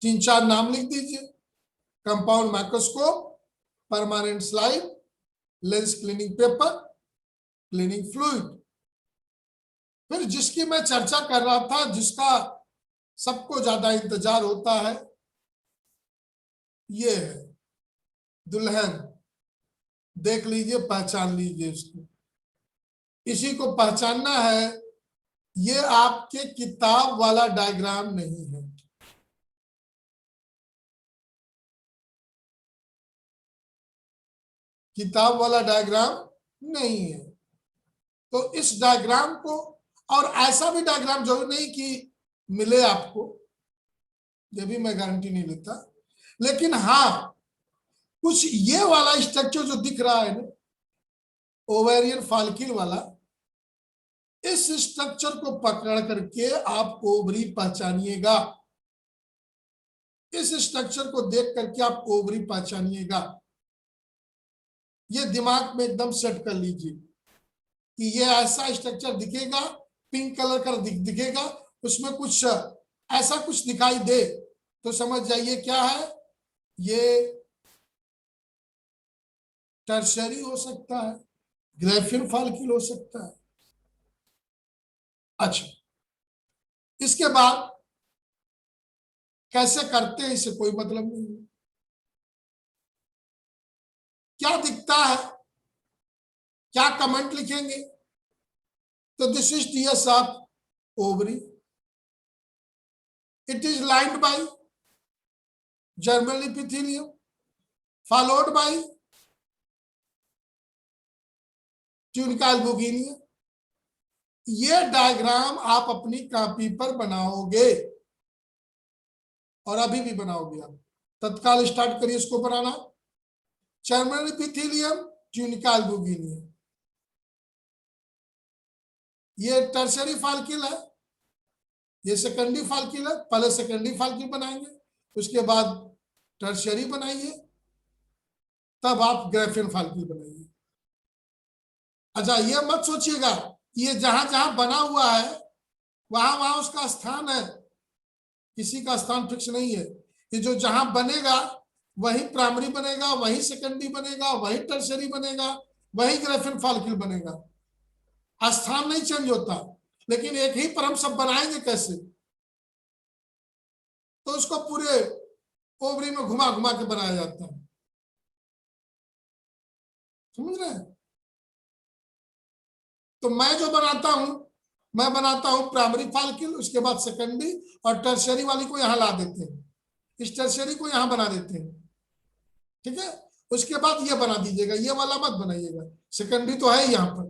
तीन चार नाम लिख दीजिए। Compound microscope, permanent slide, lens cleaning paper, cleaning fluid. फिर जिसकी मैं चर्चा कर रहा था, जिसका सबको ज्यादा इंतजार होता है, ये है दुल्हन। देख लीजिए, पहचान लीजिए इसको। इसी को पहचानना है। ये आपके किताब वाला डायग्राम नहीं है। किताब वाला डायग्राम नहीं है। तो इस डायग्राम को, और ऐसा भी डायग्राम जरूर नहीं कि मिले आपको, ये भी मैं गारंटी नहीं लेता। लेकिन हाँ, कुछ ये वाला स्ट्रक्चर जो दिख रहा है ना, ओवेरियन फॉलिकल वाला, इस स्ट्रक्चर को पकड़ करके आप ओवरी पहचानिएगा। इस स्ट्रक्चर को देख करके आप ओवरी पहचानिएगा। ये दिमाग में एकदम सेट कर लीजिए कि ये ऐसा स्ट्रक्चर दिखेगा, पिंक कलर का दिखेगा, उसमें कुछ ऐसा कुछ दिखाई दे तो समझ जाइए क्या है ये। टर्शरी हो सकता है, ग्राफियन फॉलिकल हो सकता है। अच्छा, इसके बाद कैसे करते हैं इससे कोई मतलब नहीं है। क्या दिखता है, क्या कमेंट लिखेंगे? तो this is TS of ovary. It is lined by germinal epithelium, followed by tunica albuginea. ये डायग्राम आप अपनी कॉपी पर बनाओगे, और अभी भी बनाओगे आप। तत्काल स्टार्ट करिए इसको बनाना। जर्मल एपिथेलियम, ट्यूनिका एल्बुगिनिया, ये टर्शरी फॉलिकल है, ये सेकेंडरी फॉलिकल है। पहले सेकेंडरी फॉलिकल बनाएंगे, उसके बाद टर्शरी बनाइए, तब आप ग्राफियन फॉलिकल बनाइए। अच्छा, ये मत सोचिएगा कि ये जहां जहां बना हुआ है वहां वहां उसका स्थान है। किसी का स्थान फिक्स नहीं है। ये जो जहां बनेगा वही प्राइमरी बनेगा, वही सेकेंडरी बनेगा, वही टर्शरी बनेगा, वही ग्राफियन फॉलिकल बनेगा। स्थान नहीं चेंज होता। लेकिन एक ही पर हम सब बनाएंगे कैसे? तो उसको पूरे ओवरी में घुमा घुमा के बनाया जाता है। समझ रहे हैं? तो मैं जो बनाता हूं, मैं बनाता हूं प्राइमरी फॉलिकल, उसके बाद सेकेंडरी, और टर्शरी वाली को यहां ला देते हैं। इस टर्शरी को यहां बना देते हैं। ठीक है? उसके बाद ये बना दीजिएगा, ये वाला मत बनाइएगा। सेकेंडरी तो है यहाँ पर।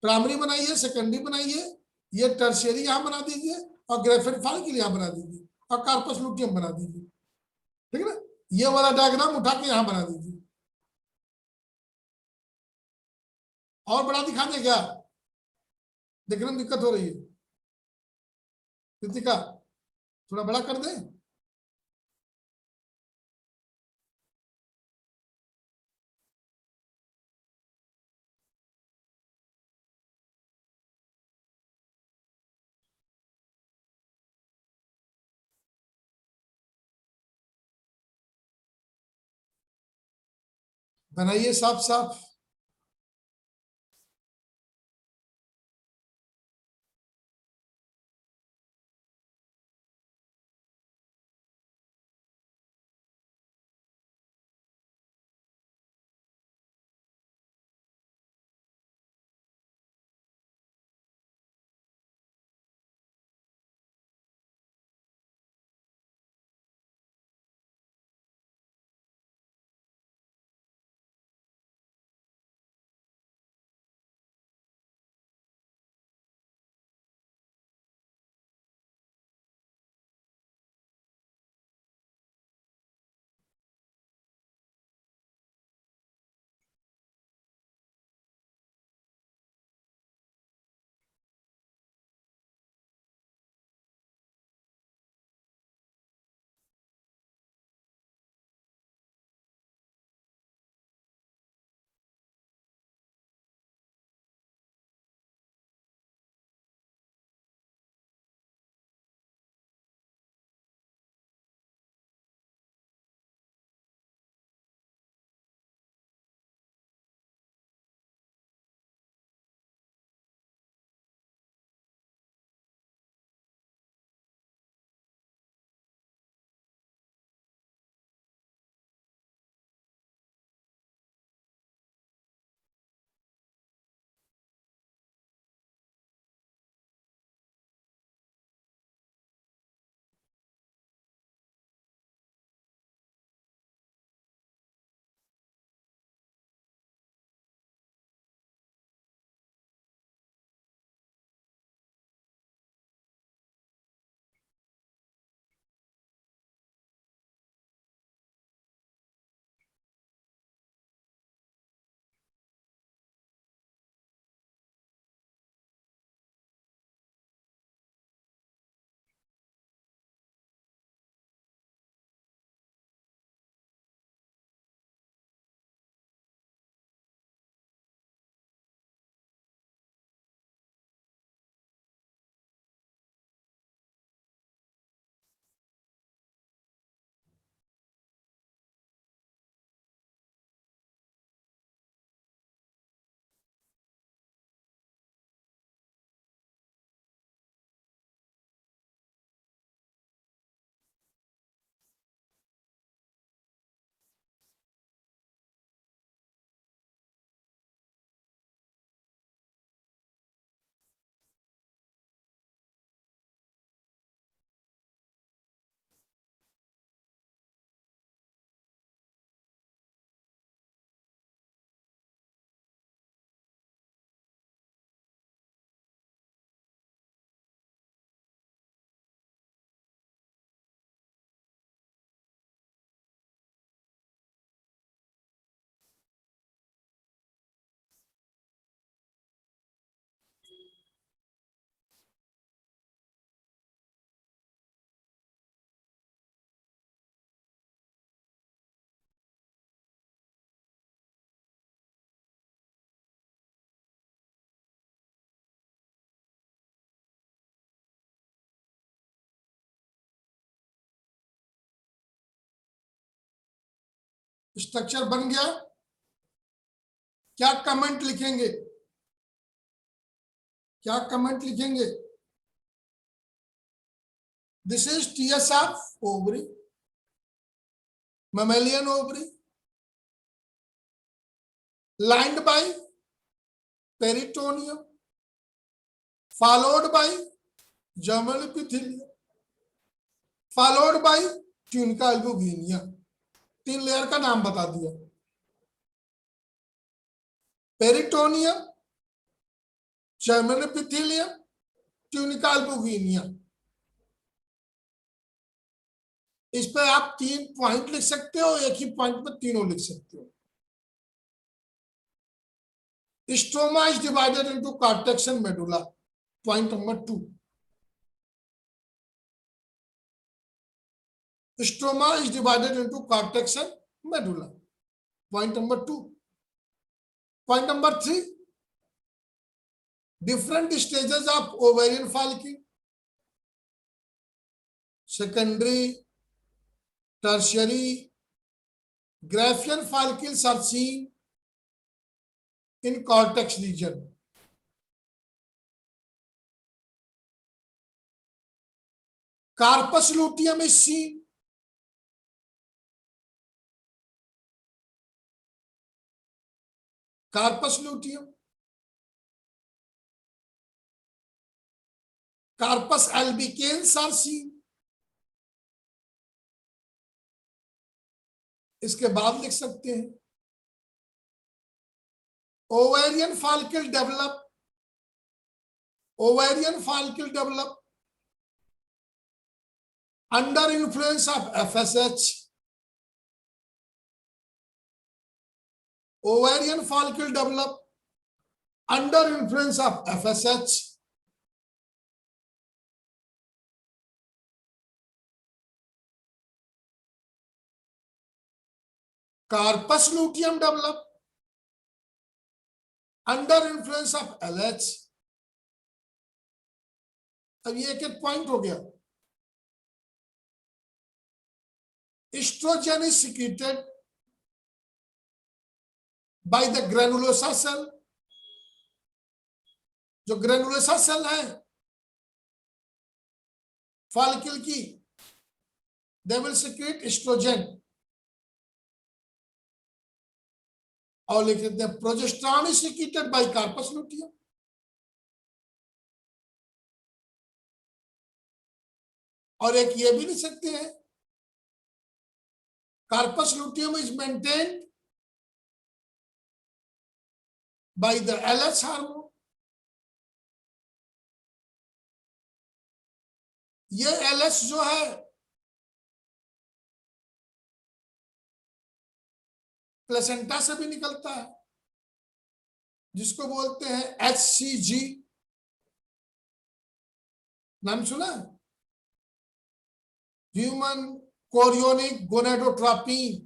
प्राइमरी बनाइए, सेकेंडरी बनाइए, ये टर्शियरी यहां बना दीजिए, और ग्रेफिन फॉलिकल यहां बना दीजिए, और कार्पस लुटियम बना दीजिए। ठीक है ना? ये वाला डायग्राम उठा के यहां बना दीजिए। और बड़ा दिखा दे क्या? देखने में दिक्कत हो रही है कृतिका? थोड़ा बड़ा कर दे। बनाइए साफ साफ। स्ट्रक्चर बन गया। क्या कमेंट लिखेंगे, क्या कमेंट लिखेंगे? This is TSF ovary, mammalian ovary, lined by peritoneum, followed by germinal epithelium, followed by tunica albuginea। 3 layer का नाम बता दिया। Peritoneum, germinal epithelium, tunica albuginea. इस पे आप 3 पॉइंट लिख सकते हो, एक ही पॉइंट में तीनों लिख सकते हो। Stroma is divided into cortex and medulla, point number 2। Stroma is divided into cortex and medulla, point number 2। Point number 3, different stages of ovarian follicle, secondary, tertiary, Graafian follicles are seen in cortex region. Carpus luteum is seen corpus luteum, corpus albicans are seen. इसके बाद लिख सकते हैं ovarian follicle develop, ovarian follicle develop under influence of FSH। ovarian follicle develop under influence of FSH। Carpus luteum develop under influence of LH। अब ये एक point हो गया। Estrogen is secreted by the granulosa cell। जो granulosa cell है follicle की, they will secrete estrogen. और लिख देते हैं progesterone is secreted by corpus luteum. और एक ये भी लिख सकते हैं corpus luteum is maintained by the LH hormone. ये LH जो है प्लेसेंटा से भी निकलता है, जिसको बोलते हैं HCG। नाम सुना? Human chorionic gonadotropin.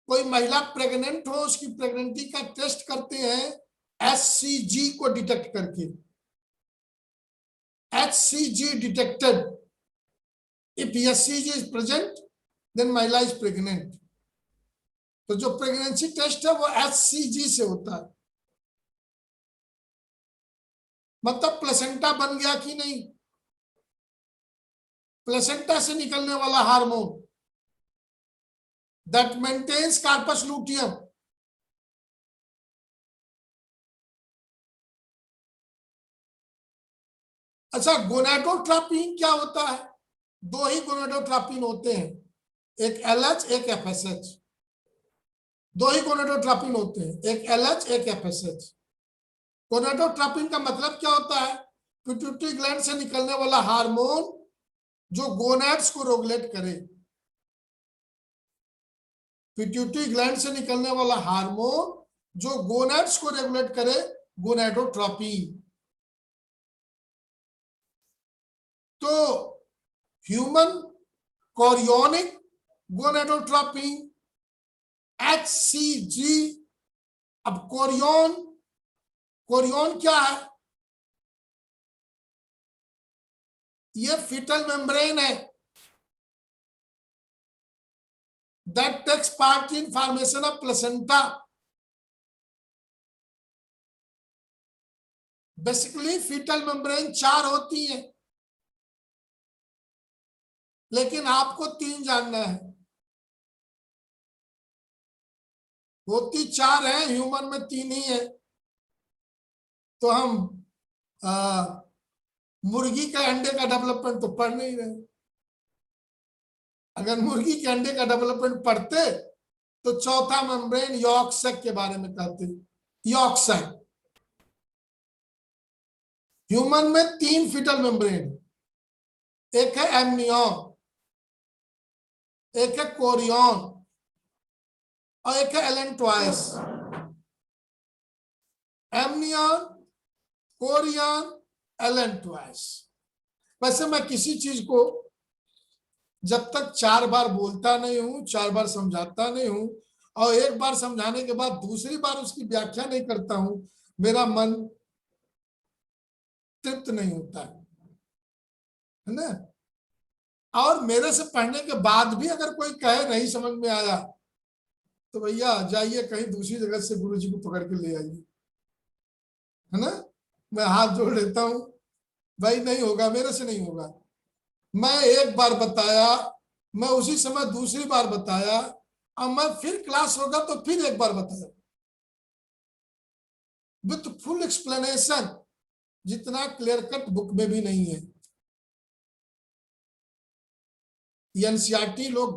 कोई महिला प्रेग्नेंट हो, उसकी प्रेगनेंसी का टेस्ट करते हैं HCG को डिटेक्ट करके। HCG detected, if HCG is present then महिला is pregnant। तो जो प्रेगनेंसी टेस्ट है वो HCG से होता है। मतलब प्लेसेंटा बन गया कि नहीं, प्लेसेंटा से निकलने वाला hormone that maintains corpus luteum. अच्छा, गोनेडोट्रोपिन क्या होता है? 2 ही गोनेडोट्रोपिन होते हैं, एक LH एक FSH। 2 ही गोनेडोट्रोपिन होते हैं, एक LH एक FSH। गोनेडोट्रोपिन का मतलब क्या होता है? पिट्यूटरी ग्लैंड से निकलने वाला हार्मोन जो गोनेड्स को रेगुलेट करे। पिट्यूटरी ग्लैंड से निकलने वाला हार्मोन जो गोनेड्स को रेगुलेट करे, गोनेडोट्रोपिन। तो ह्यूमन कोरियोनिक गोनेडोट्रोपिन HCG। अब कोरियोन, कोरियोन क्या है? ये फीटल मेम्ब्रेन है that takes part in formation of placenta. Basically fetal membrane 4 होती हैं, लेकिन आपको 3 जानना है। होती 4 है, ह्यूमन में 3 ही है। तो हम मुर्गी के अंडे का डेवलपमेंट तो पढ़ नहीं रहे। अगर मुर्गी के अंडे का डेवलपमेंट पढ़ते तो चौथा मेम्ब्रेन यॉर्क सैक के बारे में कहते। York sac. ह्यूमन में 3 फीटल मेम्ब्रेन, एक है एमनियन, एक है कोरियन और एक है एलेंटवाइस। Amnion, Korean, एलेंटवाइस। वैसे मैं किसी चीज को जब तक 4 बार बोलता नहीं हूं, 4 बार समझाता नहीं हूं और एक बार समझाने के बाद दूसरी बार उसकी व्याख्या नहीं करता हूं, मेरा मन तृप्त नहीं होता है ना। और मेरे से पढ़ने के बाद भी अगर कोई कहे नहीं समझ में आया तो भैया जाइए कहीं दूसरी जगह से गुरु जी को पकड़ के ले आइए, है ना। मैं हाथ जोड़ लेता हूं, भाई नहीं होगा, मेरे से नहीं होगा। मैं एक बार बताया, मैं उसी समय दूसरी बार बताया, अब मैं फिर क्लास होगा तो फिर एक बार बताया विथ फुल एक्सप्लेनेशन, जितना क्लियर कट बुक में भी नहीं है। एनसीईआरटी लोग